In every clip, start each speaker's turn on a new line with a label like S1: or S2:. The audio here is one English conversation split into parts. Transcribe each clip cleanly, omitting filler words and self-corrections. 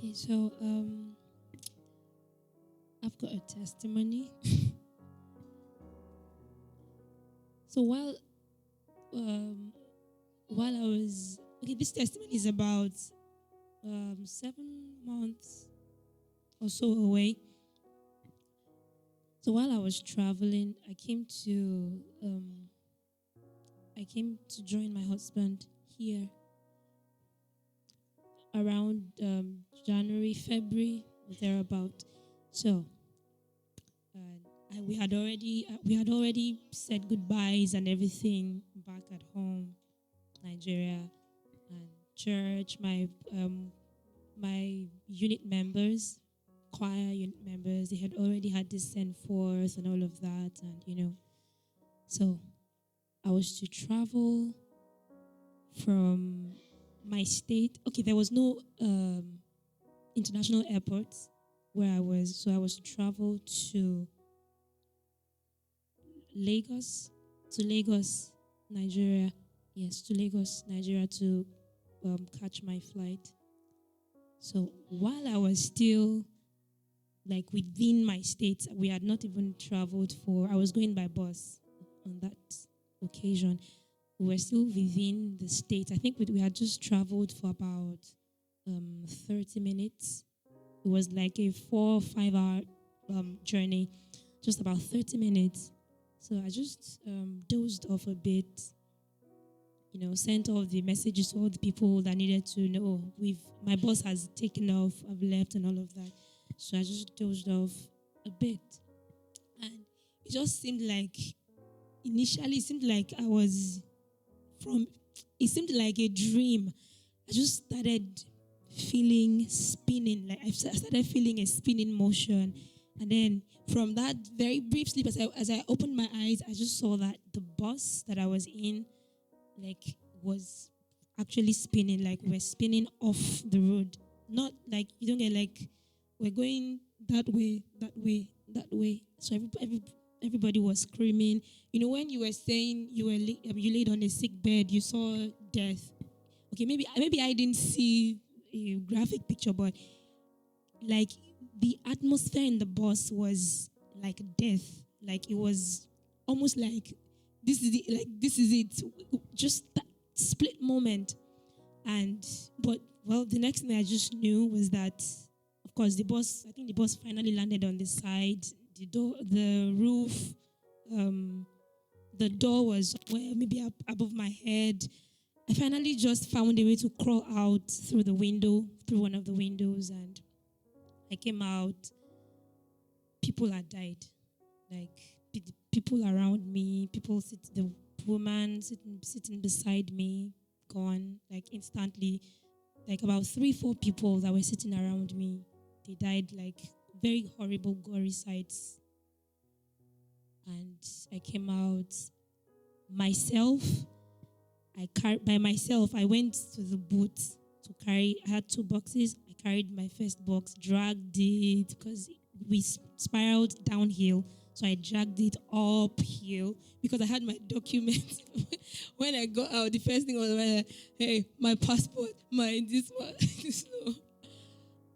S1: Okay, so I've got a testimony. So um while I was okay, this testimony is about 7 months or so away. So while I was traveling, I came to join my husband here around January, February, thereabout. So we had already said goodbyes and everything back at home, Nigeria, and church. My unit members, choir unit members, they had already had this send forth and all of that, and so I was to travel from my state. Okay, there was no international airports where I was, so I was to travel to Lagos, Nigeria. Yes, to Lagos, Nigeria to catch my flight. So while I was still like within my state, we had not even traveled I was going by bus on that occasion. We were still within the state. I think we had just traveled for about 30 minutes. It was like a 4 or 5 hour journey, just about 30 minutes. So I just dozed off a bit, sent all the messages to all the people that needed to know. My boss has taken off, I've left and all of that. So I just dozed off a bit. And it just seemed like, initially, it seemed like a dream. I just started feeling spinning, like I started feeling a spinning motion. And then from that very brief sleep, as I opened my eyes, I just saw that the bus that I was in, like, was actually spinning, like we're spinning off the road. Not like, you don't get, like, we're going that way, that way, that way. So everybody was screaming. When you were saying you laid on a sick bed, you saw death. Okay, maybe I didn't see a graphic picture, but like the atmosphere in the bus was like death. Like it was almost like this is it. Just that split moment. But the next thing I just knew was that, of course, I think the bus finally landed on the side. The roof, the door was maybe up above my head. I finally just found a way to crawl out through one of the windows, and I came out. People had died. Like, people around me, the woman sitting beside me, gone, like instantly. Like about 3-4 people that were sitting around me, they died, like very horrible, gory sights. And I came out myself. By myself, I went to the boot to carry. I had 2 boxes. I carried my first box, dragged it because we spiraled downhill. So I dragged it uphill because I had my documents. When I got out, the first thing was, hey, my passport, this one. So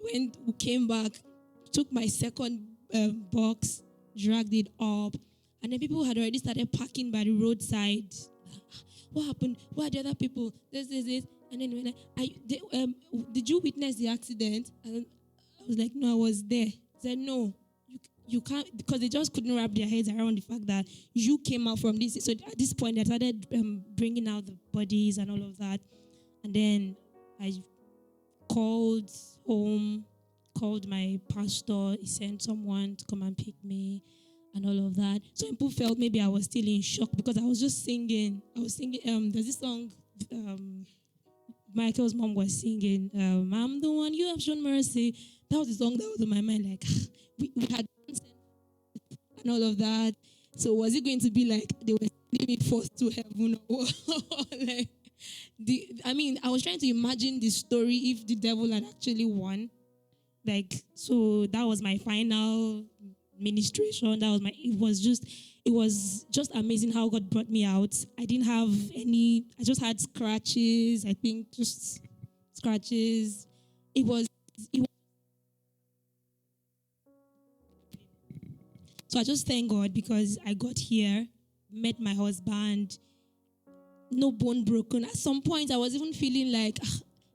S1: when we came back, took my second box, dragged it up, and then people had already started parking by the roadside. What happened? Where are the other people? This. And then when did you witness the accident? And I was like, no, I was there. He said, no, you can't, because they just couldn't wrap their heads around the fact that you came out from this. So at this point, they started bringing out the bodies and all of that. And then I called home, called my pastor. He sent someone to come and pick me and all of that. So people felt maybe I was still in shock because I was just singing. There's this song Michael's mom was singing, I'm the one you have shown mercy. That was the song that was on my mind. Like, we had and all of that. So was it going to be like they were sending me forth to heaven? Or like, I was trying to imagine the story if the devil had actually won. Like, so that was my final ministration. It was just amazing how God brought me out. I just had scratches. I think just scratches. It was So I just thank God because I got here, met my husband, no bone broken. At some point, I was even feeling like,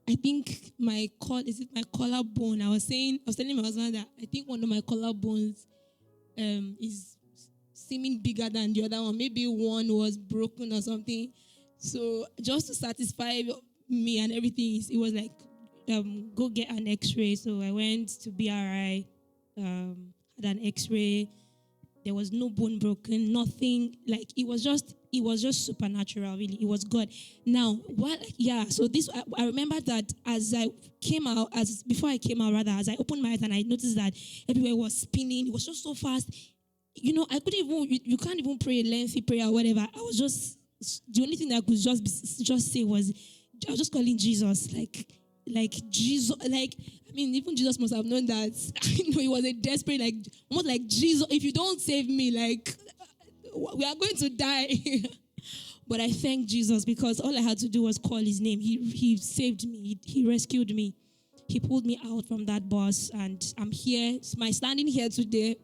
S1: I think my collarbone? I was telling my husband that I think one of my collarbones is seeming bigger than the other one. Maybe one was broken or something. So just to satisfy me and everything, it was like, go get an X-ray. So I went to BRI, had an X-ray. There was no bone broken, nothing. Like it was just supernatural. Really, it was God. Now, what? Yeah. So this, I remember that as I came out, before I came out, rather, as I opened my eyes and I noticed that everywhere was spinning. It was just so fast. I couldn't even. You can't even pray a lengthy prayer or whatever. I was just the only thing that I could just say was, I was just calling Jesus, like Jesus, even Jesus must have known that. It was a desperate, almost like, Jesus, if you don't save me, we are going to die. But I thank Jesus because all I had to do was call his name. He saved me. He rescued me. He pulled me out from that bus, and I'm here. My standing here today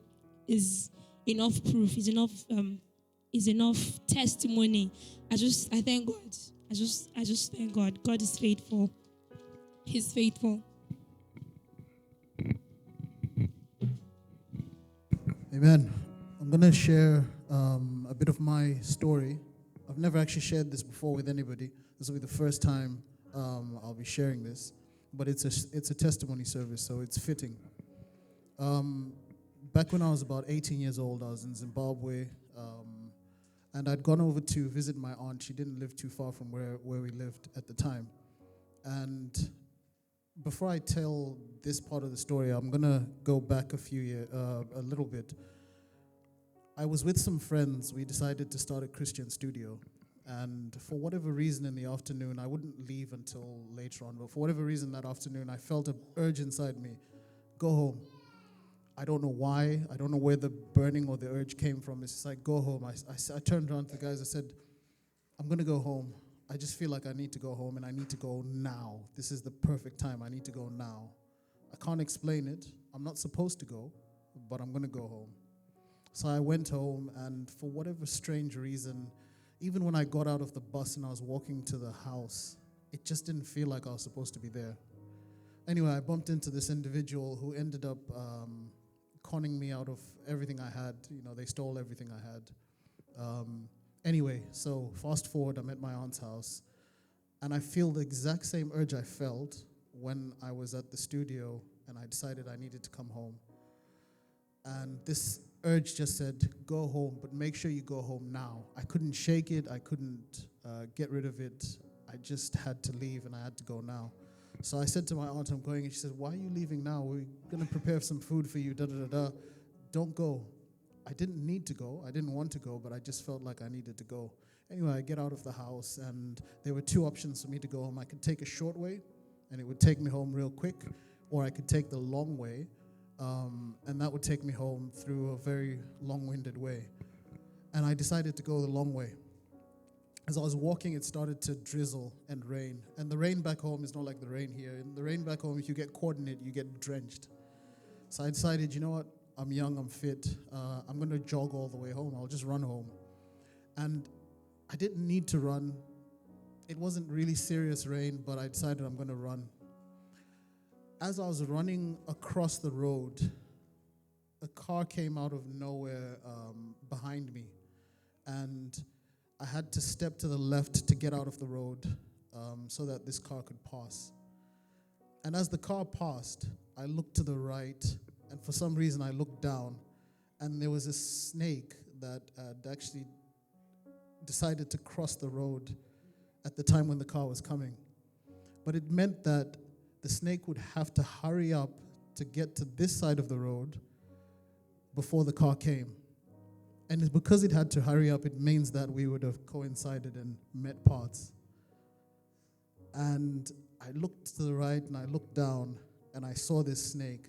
S1: is enough proof. Is enough testimony. I thank God. I just thank God. God is faithful. He's faithful.
S2: Amen. I'm going to share a bit of my story. I've never actually shared this before with anybody. This will be the first time I'll be sharing this. But it's a testimony service, so it's fitting. Back when I was about 18 years old, I was in Zimbabwe, and I'd gone over to visit my aunt. She didn't live too far from where we lived at the time. And before I tell this part of the story, I'm going to go back a little bit. I was with some friends. We decided to start a Christian studio. And for whatever reason in the afternoon, I wouldn't leave until later on, but for whatever reason that afternoon, I felt an urge inside me, go home. I don't know why. I don't know where the burning or the urge came from. It's just like, go home. I turned around to the guys. I said, I'm going to go home. I just feel like I need to go home, and I need to go now. This is the perfect time. I need to go now. I can't explain it. I'm not supposed to go, but I'm going to go home. So I went home, and for whatever strange reason, even when I got out of the bus and I was walking to the house, it just didn't feel like I was supposed to be there. Anyway, I bumped into this individual who ended up conning me out of everything I had. They stole everything I had. Anyway, so fast forward, I'm at my aunt's house, and I feel the exact same urge I felt when I was at the studio, and I decided I needed to come home. And this urge just said, go home, but make sure you go home now. I couldn't shake it. I couldn't get rid of it. I just had to leave, and I had to go now. So I said to my aunt, I'm going, and she said, why are you leaving now? We're going to prepare some food for you, da-da-da-da. Don't go. I didn't need to go. I didn't want to go, but I just felt like I needed to go. Anyway, I get out of the house, and there were two options for me to go home. I could take a short way, and it would take me home real quick, or I could take the long way, and that would take me home through a very long-winded way. And I decided to go the long way. As I was walking, it started to drizzle and rain. And the rain back home is not like the rain here. In the rain back home, if you get caught in it, you get drenched. So I decided, you know what? I'm young, I'm fit. I'm going to jog all the way home. I'll just run home. And I didn't need to run. It wasn't really serious rain, but I decided I'm going to run. As I was running across the road, a car came out of nowhere behind me. And I had to step to the left to get out of the road so that this car could pass. And as the car passed, I looked to the right, and for some reason I looked down, and there was a snake that had actually decided to cross the road at the time when the car was coming. But it meant that the snake would have to hurry up to get to this side of the road before the car came. And because it had to hurry up, it means that we would have coincided and met paths. And I looked to the right and I looked down and I saw this snake.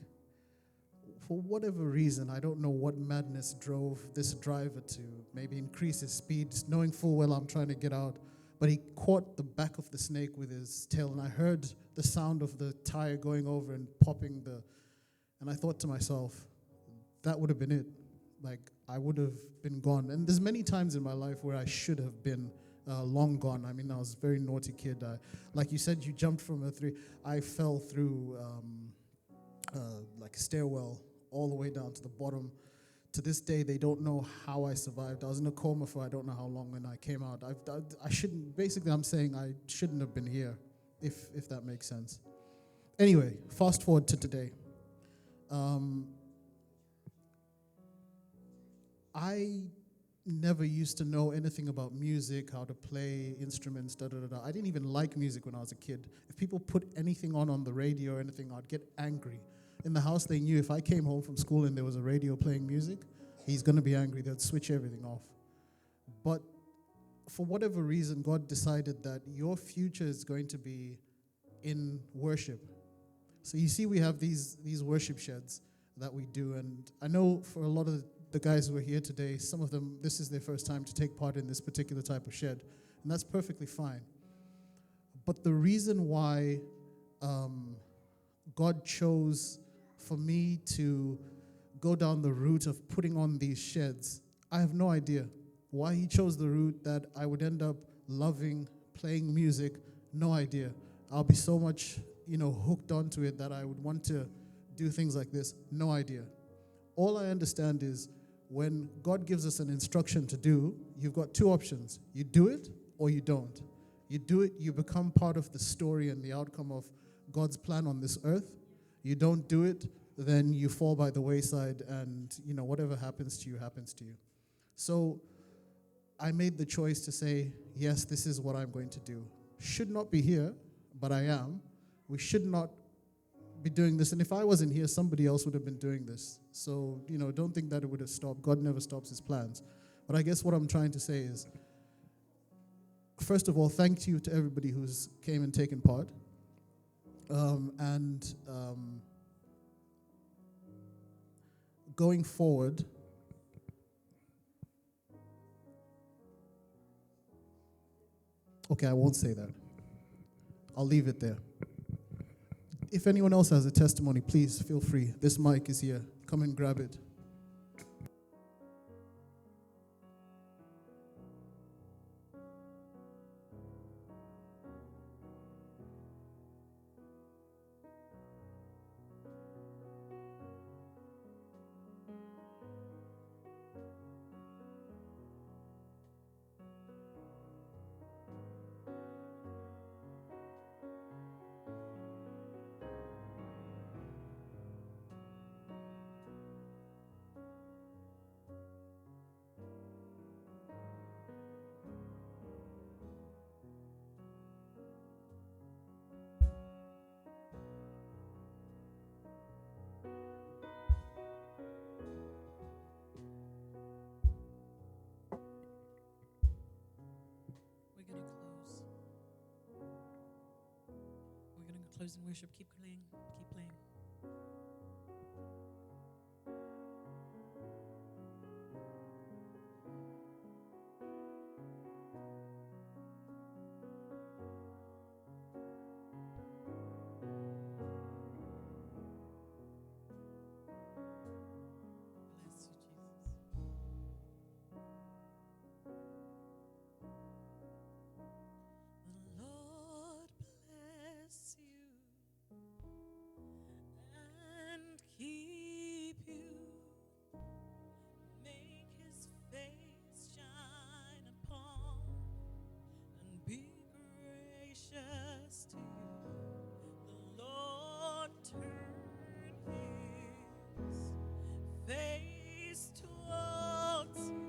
S2: For whatever reason, I don't know what madness drove this driver to maybe increase his speed, knowing full well I'm trying to get out. But he caught the back of the snake with his tail, and I heard the sound of the tire going over and popping and I thought to myself, that would have been it. like I would have been gone. And there's many times in my life where I should have been long gone. I mean, I was a very naughty kid. Like you said, you jumped from a 3. I fell through like a stairwell all the way down to the bottom. To this day, they don't know how I survived. I was in a coma for I don't know how long when I came out. I shouldn't, basically I'm saying I shouldn't have been here, if that makes sense. Anyway, fast forward to today. I never used to know anything about music, how to play instruments, da-da-da-da. I didn't even like music when I was a kid. If people put anything on the radio or anything, I'd get angry. In the house, they knew if I came home from school and there was a radio playing music, he's going to be angry. They'd switch everything off. But for whatever reason, God decided that your future is going to be in worship. So you see, we have these worship sheds that we do. And I know for a lot of the guys who are here today, some of them, this is their first time to take part in this particular type of shed. And that's perfectly fine. But the reason why God chose for me to go down the route of putting on these sheds, I have no idea. Why he chose the route that I would end up loving playing music, no idea. I'll be so much, hooked onto it that I would want to do things like this, no idea. All I understand is when God gives us an instruction to do, you've got 2 options. You do it or you don't. You do it, you become part of the story and the outcome of God's plan on this earth. You don't do it, then you fall by the wayside and, whatever happens to you, happens to you. So I made the choice to say, yes, this is what I'm going to do. Should not be here, but I am. We should not be doing this. And if I wasn't here, somebody else would have been doing this. So, don't think that it would have stopped. God never stops his plans. But I guess what I'm trying to say is, first of all, thank you to everybody who's came and taken part. Going forward, okay, I won't say that. I'll leave it there. If anyone else has a testimony, please feel free. This mic is here. Come and grab it.
S3: Close in worship. Keep playing. Keep playing. Bless you, Jesus. The Lord bless you and keep you. Make his face shine upon and be gracious to you. The Lord turn his face towards you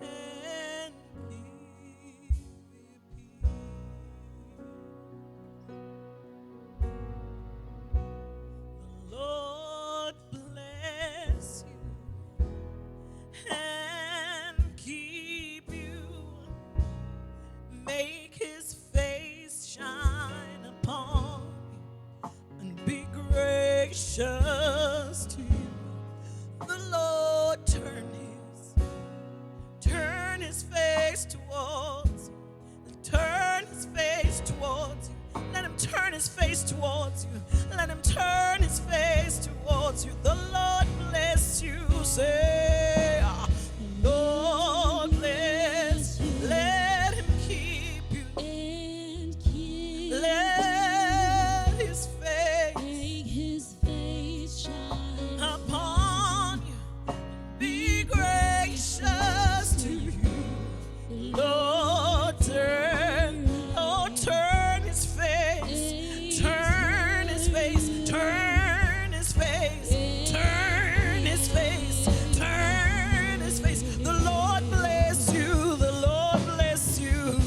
S3: and give you peace. The Lord bless you and keep you. Make his face shine upon you and be gracious to you. The Lord turn his face towards you. Turn his face towards you. Let him turn his face towards you. Let him turn his face towards you. The Lord bless you Say, Lord bless you. Let him keep you.
S1: And keep
S3: Let his face
S1: make his face shine
S3: upon you. Be gracious to you. Lord, turn his face. Turn his face. Turn his face. Turn his face. Turn his face. The Lord bless you. The Lord bless you.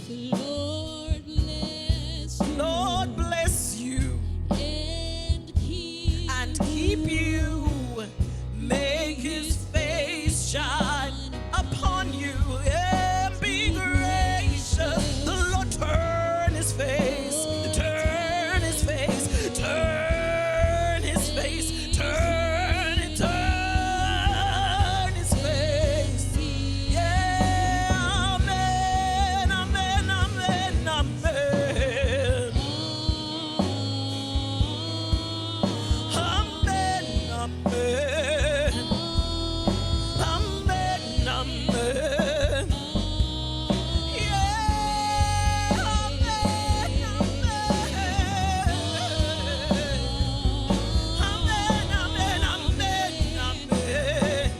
S1: The Lord bless you
S3: Lord bless you
S1: and
S3: keep you. Make his face shine upon you and be gracious. The Lord turn his face. Turn his face. Turn his face. Turn his face. Yeah, amen, amen, amen, amen. Amen, amen. Amen, amen. Yeah, amen, amen. Amen, amen, amen, amen.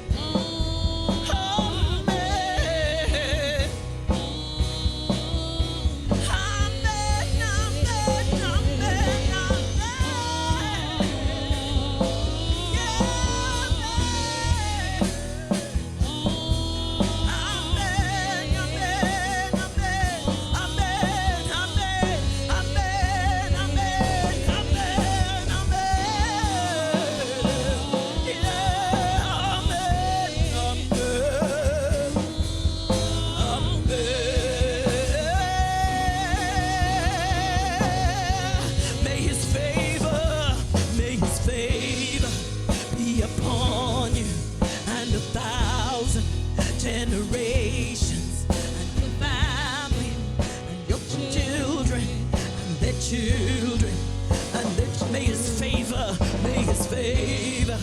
S3: May his favor be upon you and 1,000 generations, and your family, and your children, and their children, and their may his favor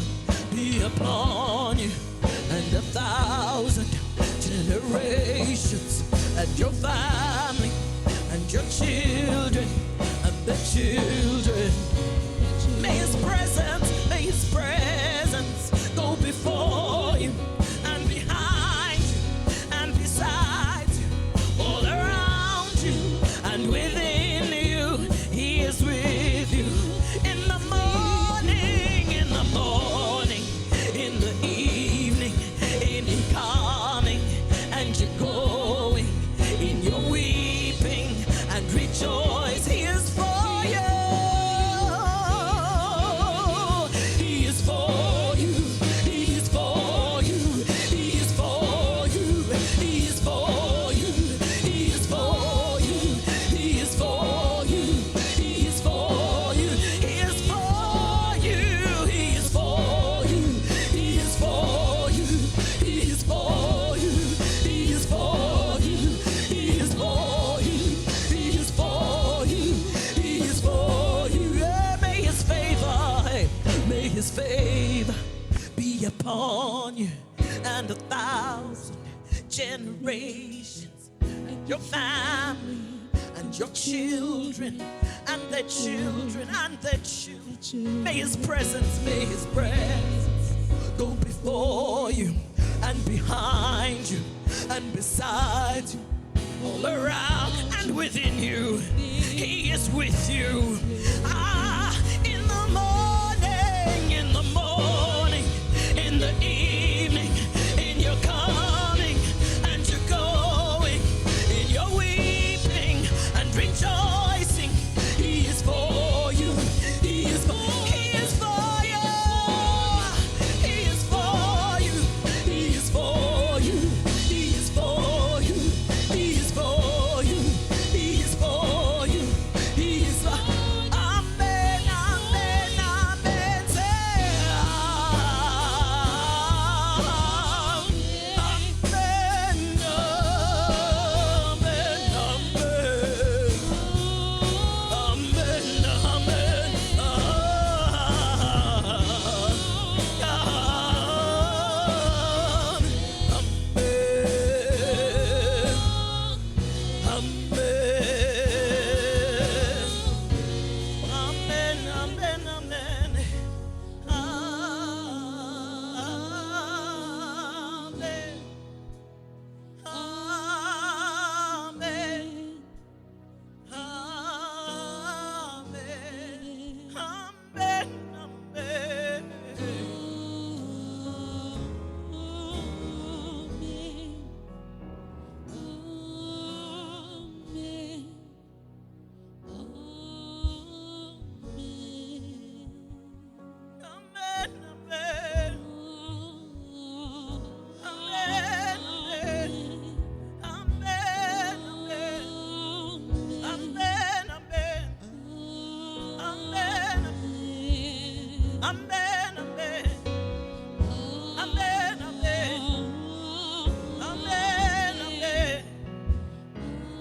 S3: be upon you and 1,000 generations, and your family, and your children, and their children. May his presence go before you and behind you and beside you, all around you and within you. He is with you in the morning, in the evening, in your coming and your going, in your weeping and rejoice. He is for you. He is for you. He is for you. He is for you. He is for you. He is for you. He is for you. He is for you. He is for you. He is for you. He is for you. He is for you. He is for you. He is for you. He is for you. He is for you. Yeah, may his favor be upon you and 1,000 generations, and your family, and your children, and their children, and their children. May his presence go before you and behind you and beside you, all around and within you. He is with you. In the morning, in the evening, in your coming and your going, in your weeping and rejoicing. He is for you. He is for you. He is for you. He is for you. He is for you. He is for you. He is for you. He is for Amen, amen, amen. Say, Amen, amen, amen. Amen. Amen. Amen. Amen. Amen, amen. Amen, amen. Amen, amen. Amen, amen. Amen, amen. Amen, amen. Amen, amen. Amen, amen.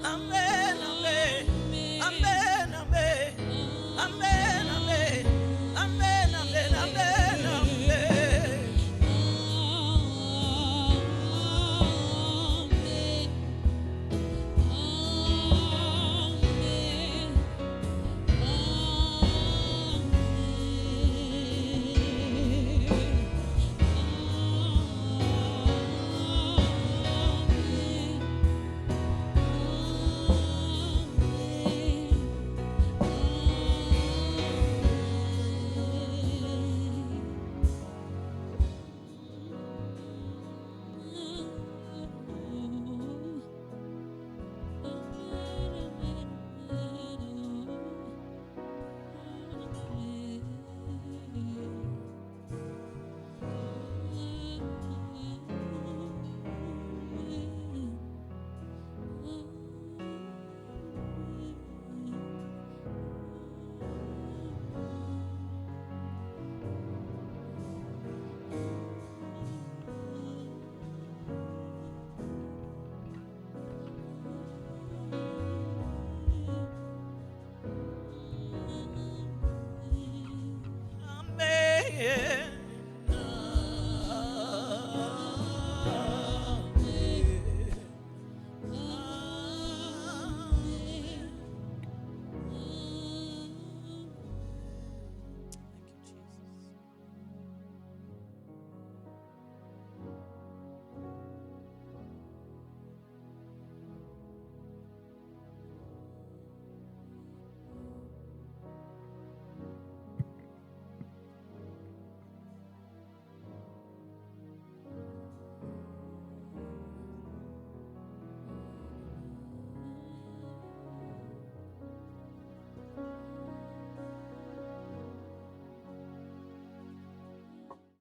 S3: Amen, amen. Amen, amen. Amen, amen. Amen, amen. Amen, amen. Amen.